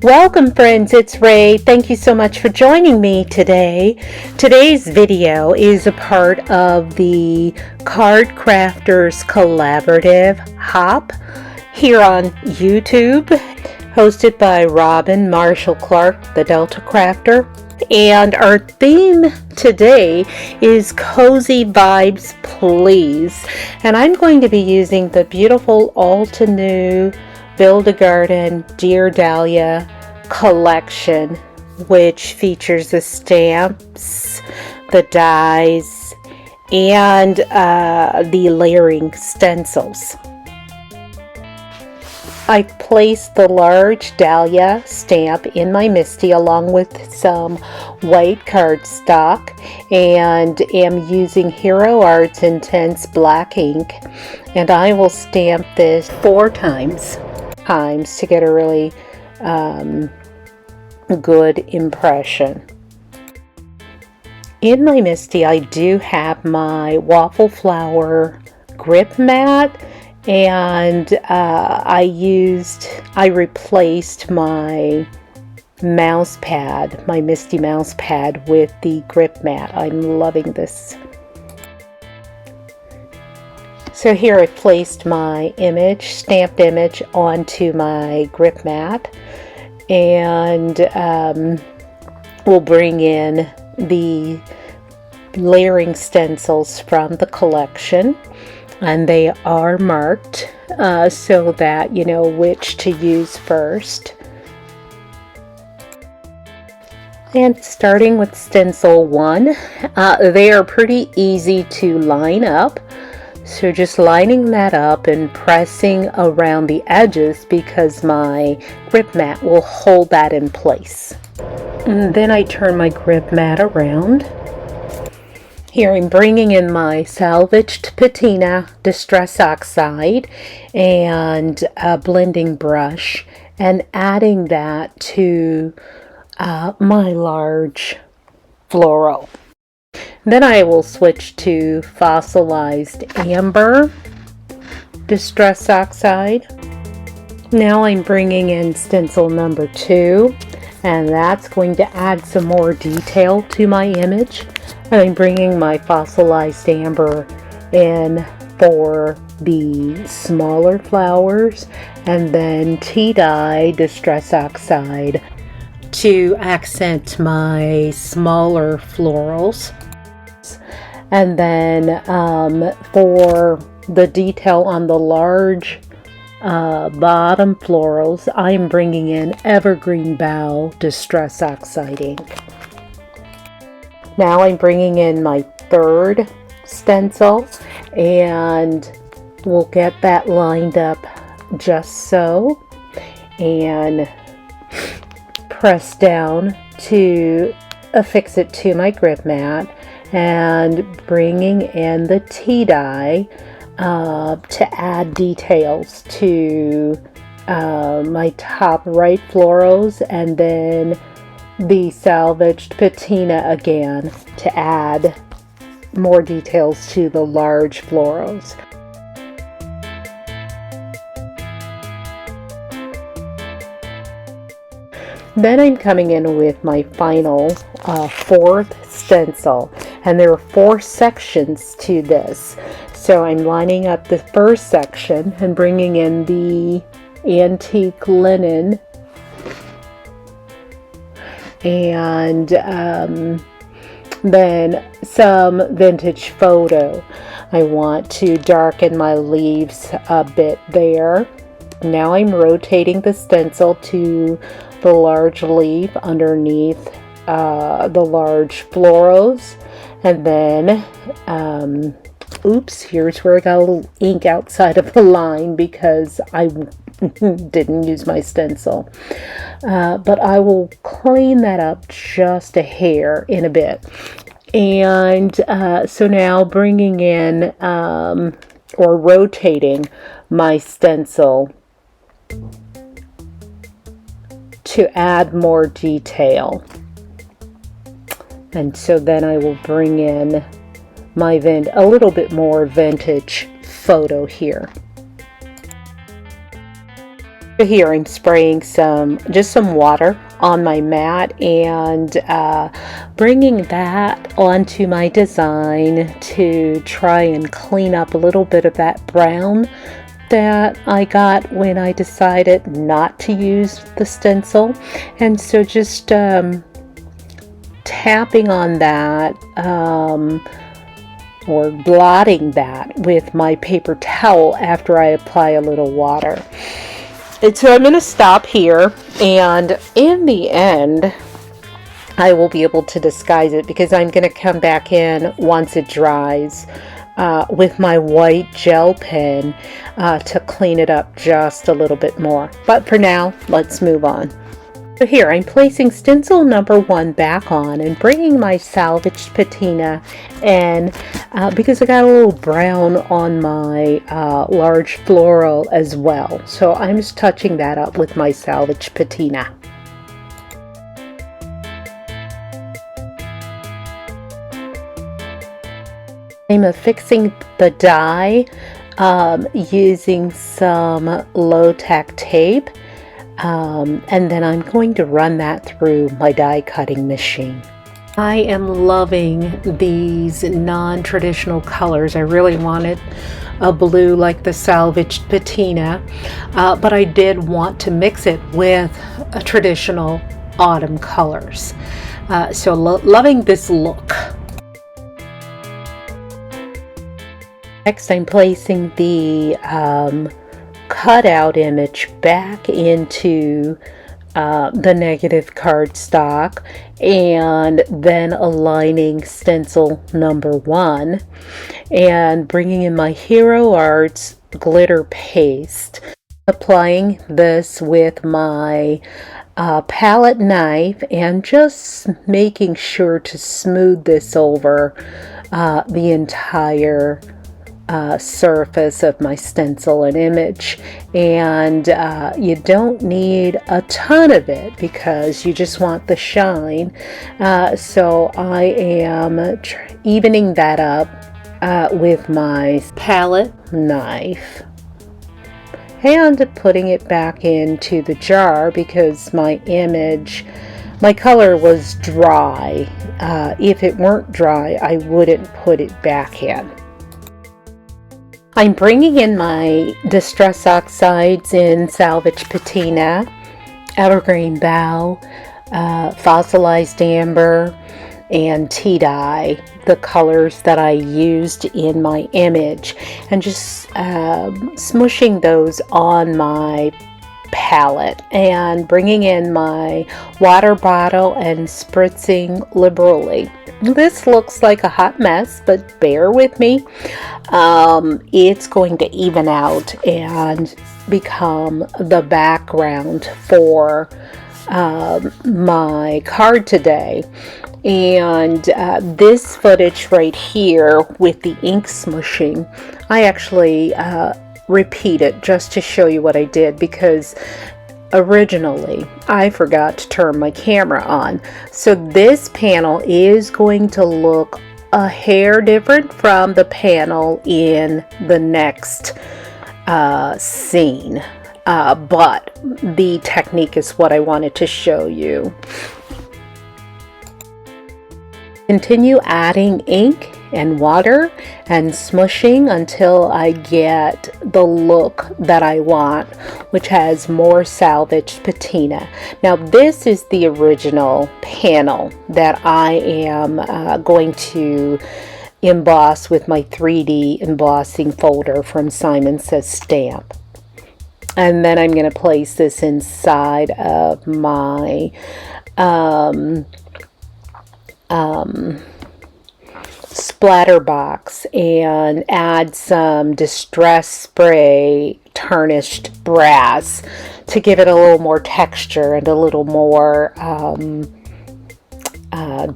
Welcome friends, it's Ray. Thank you so much for joining me today. Today's video is a part of the Card Crafters Collaborative Hop here on YouTube, hosted by Robin Marshall Clark, the Delta Crafter. And our theme today is Cozy Vibes Please. And I'm going to be using the beautiful Altenew Build-A-Garden Dear Dahlia Collection, which features the stamps, the dies, and the layering stencils. I placed the large dahlia stamp in my MISTI along with some white cardstock, and am using Hero Arts Intense black ink, and I will stamp this 4 times to get a really good impression. In my MISTI I do have my waffle flower grip mat, and I replaced my mouse pad, my MISTI mouse pad, with the grip mat. I'm loving this. So here I placed my image, stamped image, onto my grip mat, and we'll bring in the layering stencils from the collection, and they are marked so that you know which to use first. And starting with stencil 1, they are pretty easy to line up. So just lining that up and pressing around the edges, because my grip mat will hold that in place. And then I turn my grip mat around. Here I'm bringing in my salvaged patina Distress Oxide and a blending brush and adding that to my large floral. Then I will switch to fossilized amber Distress Oxide. Now I'm bringing in stencil number 2, and that's going to add some more detail to my image. And I'm bringing my fossilized amber in for the smaller flowers, and then tea dye Distress Oxide to accent my smaller florals. And then for the detail on the large bottom florals, I'm bringing in Evergreen Bough Distress Oxide ink. Now I'm bringing in my 3rd stencil, and we'll get that lined up just so, and press down to affix it to my grip mat, and bringing in the tea dye to add details to my top right florals, and then the salvaged patina again to add more details to the large florals. Then I'm coming in with my final 4th stencil, and there are 4 sections to this. So I'm lining up the first section and bringing in the antique linen, and then some vintage photo. I want to darken my leaves a bit there. Now I'm rotating the stencil to the large leaf underneath the large florals, and then oops, here's where I got a little ink outside of the line because I didn't use my stencil, but I will clean that up just a hair in a bit. And so now bringing in or rotating my stencil to add more detail. And so then I will bring in my a little bit more vintage photo here. Here I'm spraying just some water on my mat and bringing that onto my design to try and clean up a little bit of that brown that I got when I decided not to use the stencil. And so just tapping on that or blotting that with my paper towel after I apply a little water. And so I'm going to stop here, and in the end I will be able to disguise it because I'm going to come back in once it dries with my white gel pen to clean it up just a little bit more. But for now, let's move on. So here I'm placing stencil number 1 back on and bringing my salvaged patina in because I got a little brown on my large floral as well. So I'm just touching that up with my salvaged patina. I'm affixing the die using some low-tack tape. And then I'm going to run that through my die cutting machine. I am loving these non-traditional colors. I really wanted a blue like the salvaged patina, but I did want to mix it with traditional autumn colors. So loving this look. Next I'm placing the cutout image back into the negative cardstock and then aligning stencil number 1 and bringing in my Hero Arts glitter paste, applying this with my palette knife and just making sure to smooth this over the entire surface of my stencil and image. And you don't need a ton of it because you just want the shine. So I am evening that up with my palette knife and putting it back into the jar because my color was dry. If it weren't dry, I wouldn't put it back in. I'm bringing in my Distress Oxides in Salvage Patina, Evergreen Bough, Fossilized Amber, and Tea Dye, the colors that I used in my image, and just smushing those on my palette and bringing in my water bottle and spritzing liberally. This looks like a hot mess, but bear with me. It's going to even out and become the background for my card today. And this footage right here with the ink smushing, I actually repeat it just to show you what I did because originally I forgot to turn my camera on. So this panel is going to look a hair different from the panel in the next scene, but the technique is what I wanted to show you. Continue adding ink and water and smushing until I get the look that I want, which has more salvaged patina. Now this is the original panel that I am going to emboss with my 3D embossing folder from Simon Says Stamp. And then I'm going to place this inside of my splatter box and add some Distress Spray Tarnished Brass to give it a little more texture and a little more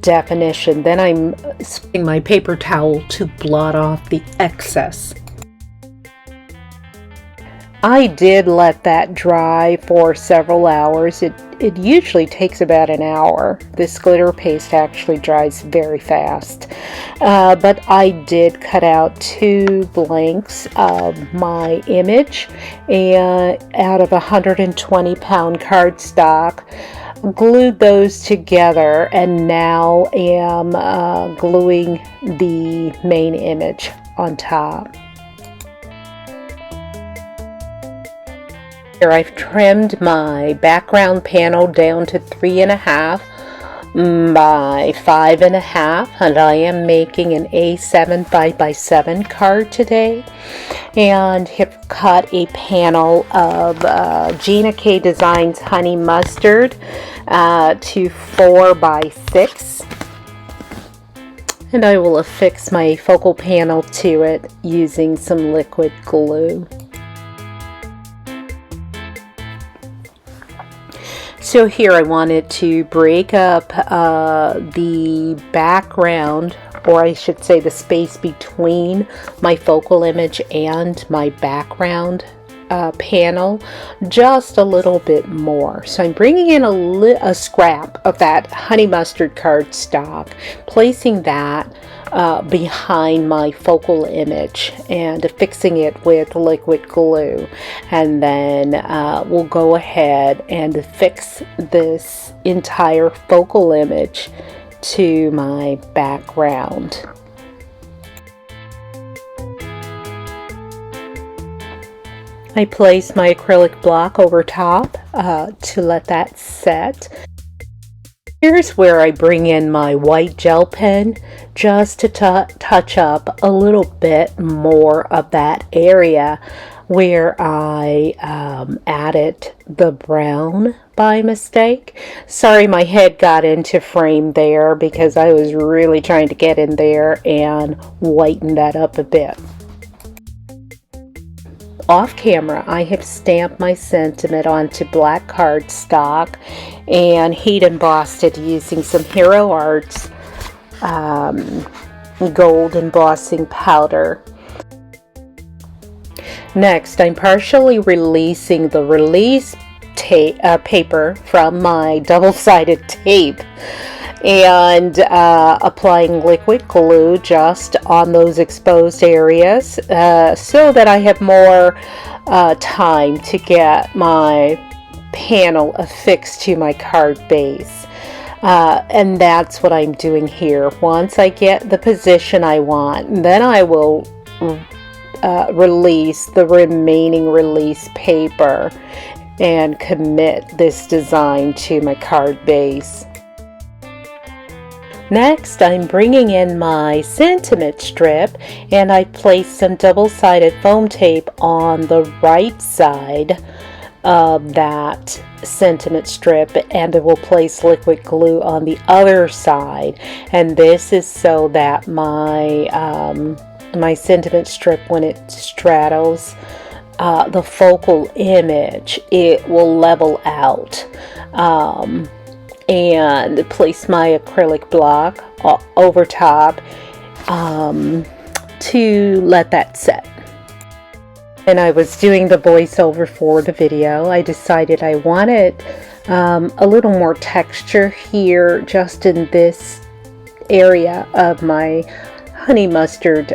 definition. Then I'm using my paper towel to blot off the excess. I did let that dry for several hours. It usually takes about an hour. This glitter paste actually dries very fast. But I did cut out 2 blanks of my image and out of 120-pound cardstock. Glued those together and now am gluing the main image on top. Here I've trimmed my background panel down to 3.5 by 5.5, and I am making an A7 5x7 card today, and have cut a panel of Gina K Designs Honey Mustard to 4 by 6, and I will affix my focal panel to it using some liquid glue. So here I wanted to break up the background, or I should say the space between my focal image and my background panel, just a little bit more. So I'm bringing in a scrap of that honey mustard cardstock, placing that behind my focal image and affixing it with liquid glue, and then we'll go ahead and affix this entire focal image to my background. I place my acrylic block over top to let that set. Here's where I bring in my white gel pen just to touch up a little bit more of that area where I added the brown by mistake. Sorry, my head got into frame there because I was really trying to get in there and whiten that up a bit. Off camera, I have stamped my sentiment onto black cardstock and heat embossed it using some Hero Arts gold embossing powder. Next, I'm partially releasing the release paper from my double-sided tape and applying liquid glue just on those exposed areas so that I have more time to get my panel affixed to my card base. And that's what I'm doing here. Once I get the position I want, then I will release the remaining release paper and commit this design to my card base. Next, I'm bringing in my sentiment strip, and I placed some double-sided foam tape on the right side of that sentiment strip, and I will place liquid glue on the other side. And this is so that my my sentiment strip, when it straddles the focal image, it will level out. And place my acrylic block over top to let that set. And I was doing the voiceover for the video. I decided I wanted a little more texture here just in this area of my honey mustard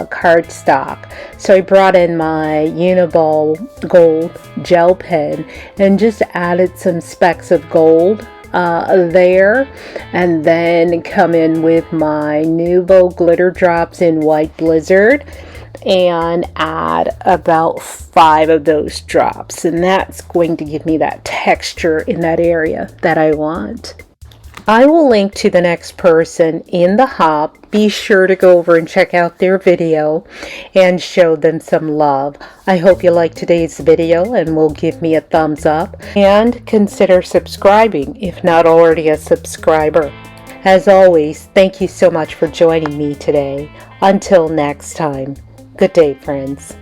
cardstock. So I brought in my Uniball gold gel pen and just added some specks of gold there, and then come in with my Nuvo glitter drops in White Blizzard and add about 5 of those drops, and that's going to give me that texture in that area that I want. I will link to the next person in the hop. Be sure to go over and check out their video and show them some love. I hope you liked today's video and will give me a thumbs up, and consider subscribing if not already a subscriber. As always, thank you so much for joining me today. Until next time, good day, friends.